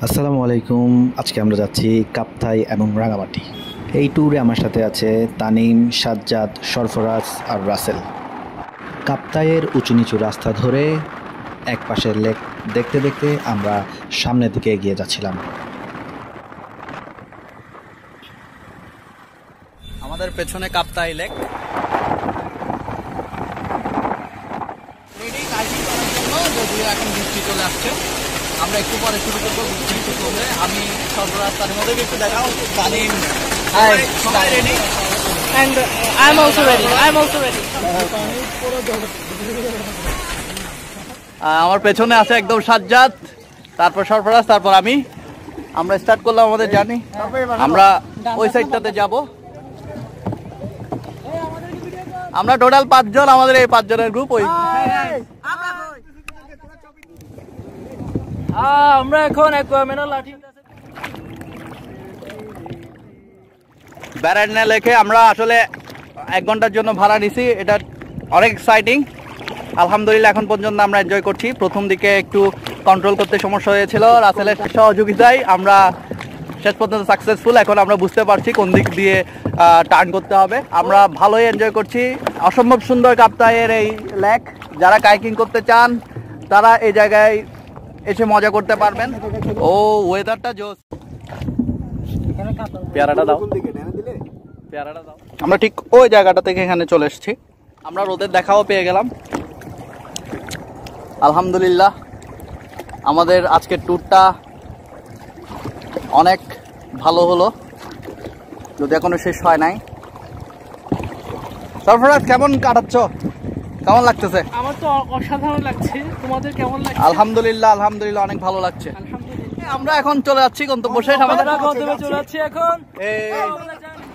আসসালামু আলাইকুম। আজকে আমরা যাচ্ছি কাপ্তাই এবং রাঙামাটি। এই ট্যুরে আমার সাথে আছে তানিম, সাজ্জাদ, সরফরাজ আর রাসেল। কাপ্তাইয়ের উঁচু নিচু রাস্তা ধরে এক পাশের লেক দেখতে দেখতে আমরা সামনের দিকে এগিয়ে যাচ্ছিলাম। আমাদের পেছনে কাপ্তাই লেক। যদিও এখন বৃষ্টি চলে আসছে, আমরা একটু পরে শুরু করবো। বৃষ্টি চলবে। আমি সরফরাজ, তার মধ্যে একটু দেখাও। তানিম, সবাই ready? And I'm also ready. আমার পেছনে আছে একদম সাজ্জাদ, তারপর সরফরাজ, তারপর আমি। আমরা স্টার্ট করলাম আমাদের জার্নি। আমরা ওই সাইডটাতে যাব। আমরা টোটাল 5 জন, আমাদের এই 5 জনের গ্রুপ। ওই আমরা এখন অ্যাকুয়ামেনা লাঠি ব্যারাডনা লেকে আমরা আসলে 1 ঘন্টার জন্য ভাড়া নিছি। এটা অনেক এক্সাইটিং। আলহামদুলিল্লাহ এখন পর্যন্ত আমরা এনজয় করছি। প্রথম দিকে একটু কন্ট্রোল করতে সমস্যা হয়েছিল, রাসেলের সহযোগিতায় আমরা শেষ পর্যন্ত সাকসেসফুল। এখন আমরা বুঝতে পারছি কোন দিক দিয়ে টার্ন করতে হবে। আমরা ভালোই এনজয় করছি। অসম্ভব সুন্দর কাপ্তাইয়ের এই লেক। যারা কাইকিং করতে চান তারা এই জায়গায় এসে মজা করতে পারবেন। ও ওয়েদারটা জোস। পেয়ারাটা দাও। আমরা ঠিক ওই জায়গাটা থেকে এখানে চলে এসেছি। আমরা রোদের দেখাও পেয়ে গেলাম। আলহামদুলিল্লাহ আমাদের আজকের ট্যুরটা অনেক ভালো হলো, যদি এখনো শেষ হয় নাই। সরফরাজ, কেমন কাটাচ্ছ? কেমন লাগতেছে? আমার তো অসাধারণ লাগছে। তোমাদের কেমন লাগছে? আলহামদুলিল্লাহ অনেক ভালো লাগছে। আমরা এখন চলে যাচ্ছি গন্তব্য শেষ আমাদের। চলে যাচ্ছি এখন।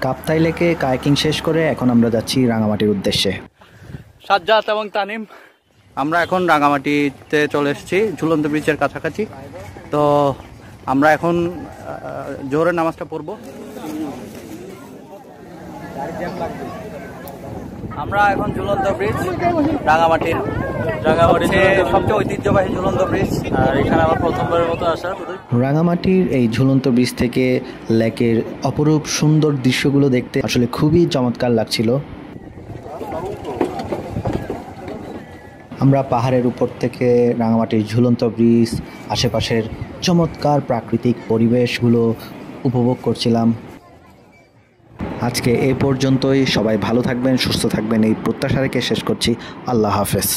কাপ্তাই লেকে কায়াকিং শেষ করে এখন আমরা যাচ্ছি রাঙামাটির উদ্দেশ্যে। সাজ্জাদ এবং তানিম, আমরা এখন রাঙামাটিতে চলে এসেছি, ঝুলন্ত ব্রিজের কাছাকাছি। তো আমরা এখন জোহরের নামাজটা পড়বো। আমরা এখন ঝুলন্ত ব্রিজ, রাঙামাটির সবচেয়ে ঐতিহ্যবাহী ঝুলন্ত ব্রিজ। আর এখানে আমার প্রথমবারের মতো আসা। রাঙামাটির এই ঝুলন্ত ব্রিজ থেকে লেকের অপরূপ সুন্দর দৃশ্যগুলো দেখতে আসলে খুবই চমৎকার লাগছিল। আমরা পাহাড়ের উপর থেকে রাঙামাটির ঝুলন্ত ব্রিজ, আশেপাশের চমৎকার প্রাকৃতিক পরিবেশগুলো উপভোগ করছিলাম। আজকে এ পর্যন্তই। সবাই ভালো থাকবেন, সুস্থ থাকবেন এই প্রত্যাশা রেখে শেষ করছি। আল্লাহ হাফেজ।